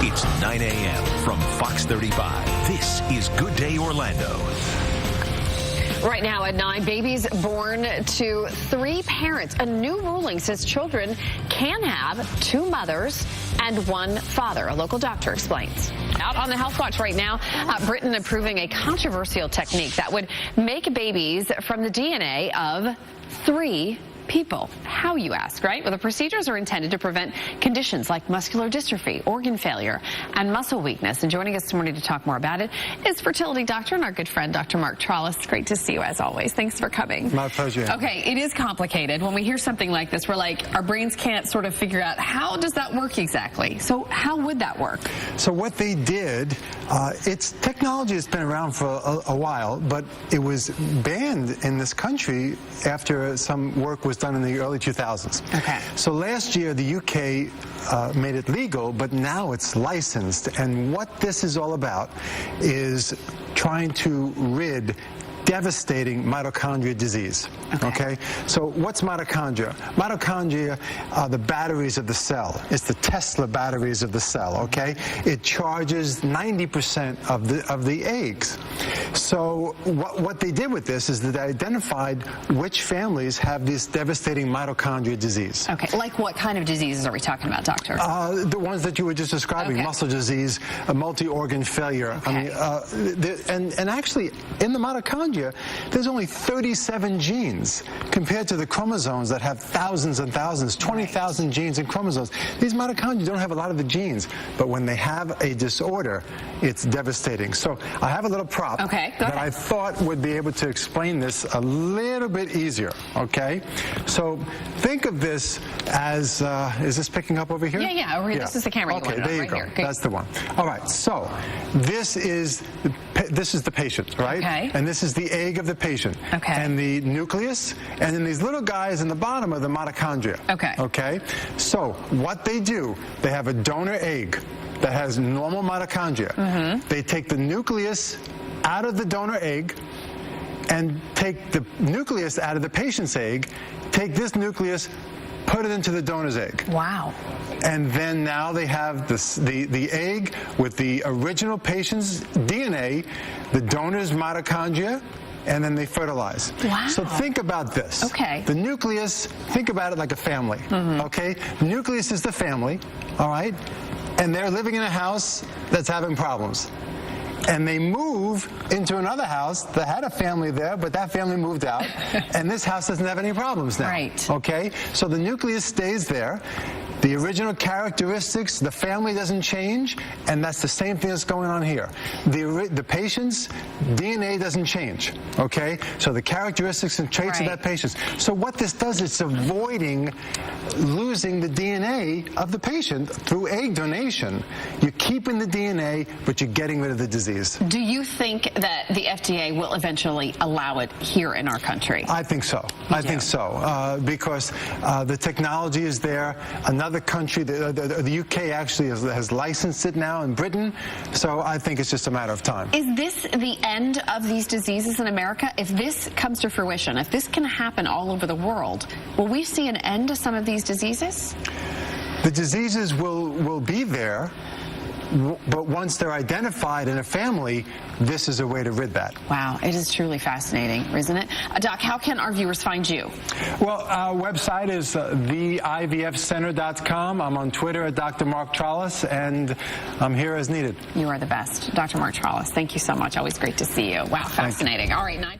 It's 9 a.m. from Fox 35. This is Good Day Orlando. Right now at 9, babies born to 3 parents. A new ruling says children can have 2 mothers and 1 father. A local doctor explains. Out on the Health Watch right now, Britain approving a controversial technique that would make babies from the DNA of 3 people. How, you ask, right? Well, the procedures are intended to prevent conditions like muscular dystrophy, organ failure, and muscle weakness. And joining us this morning to talk more about it is fertility doctor and our good friend, Dr. Mark Trolice. Great to see you, as always. Thanks for coming. My pleasure. Okay, it is complicated. When we hear something like this, we're like, our brains can't sort of figure out, how does that work exactly? So how would that work? So what they did, it's technology has been around for a while, but it was banned in this country after some work was done in the early 2000s. Okay. So last year, the UK made it legal, but now it's licensed. And what this is all about is trying to rid devastating mitochondria disease. Okay? So what's mitochondria? Mitochondria are the batteries of the cell. It's the Tesla batteries of the cell, okay? It charges 90% of the eggs. So what they did with this is that they identified which families have this devastating mitochondria disease. Okay, like what kind of diseases are we talking about, doctor? The ones that you were just describing, muscle disease, multi-organ failure. Okay. I mean, and actually, in the mitochondria, there's only 37 genes compared to the chromosomes that have thousands and thousands, 20,000 genes in chromosomes. These mitochondria don't have a lot of the genes, but when they have a disorder, it's devastating. So I have a little prop that I thought would be able to explain this a little bit easier, okay? So think of this as, is this picking up over here? Yeah, over here. Yeah. This is the camera you wanted on, there you right go. Here. That's the one. All right, so this is the patient, right? Okay. And this is the egg of the patient. Okay. And the nucleus, and then these little guys in the bottom are the mitochondria. Okay. Okay? So what they do, they have a donor egg that has normal mitochondria. They take the nucleus out of the donor egg and take the nucleus out of the patient's egg, take this nucleus, put it into the donor's egg. Wow. And then now they have the egg with the original patient's DNA, the donor's mitochondria, and then they fertilize. Wow. So think about this. Okay. The nucleus, think about it like a family, okay? The nucleus is the family, all right? And they're living in a house that's having problems. And they move into another house that had a family there, but that family moved out, and this house doesn't have any problems now. Right. Okay? So the nucleus stays there. The original characteristics, the family doesn't change, and that's the same thing that's going on here. The patient's DNA doesn't change, okay? So the characteristics and traits of that patient. So what this does, it's avoiding losing the DNA of the patient through egg donation. You're keeping the DNA, but you're getting rid of the disease. Do you think that the FDA will eventually allow it here in our country? I think so. I think so, because the technology is there. Another country, the UK actually has licensed it now in Britain, so I think it's just a matter of time. Is this the end of these diseases in America? If this comes to fruition, if this can happen all over the world, will we see an end to some of these diseases? The diseases will be there, but once they're identified in a family, this is a way to rid that. Wow, it is truly fascinating, isn't it? Doc, how can our viewers find you? Well, our website is theivfcenter.com. I'm on Twitter at Dr. Mark Trolice, and I'm here as needed. You are the best. Dr. Mark Trolice, thank you so much. Always great to see you. Wow, fascinating. All right, 9.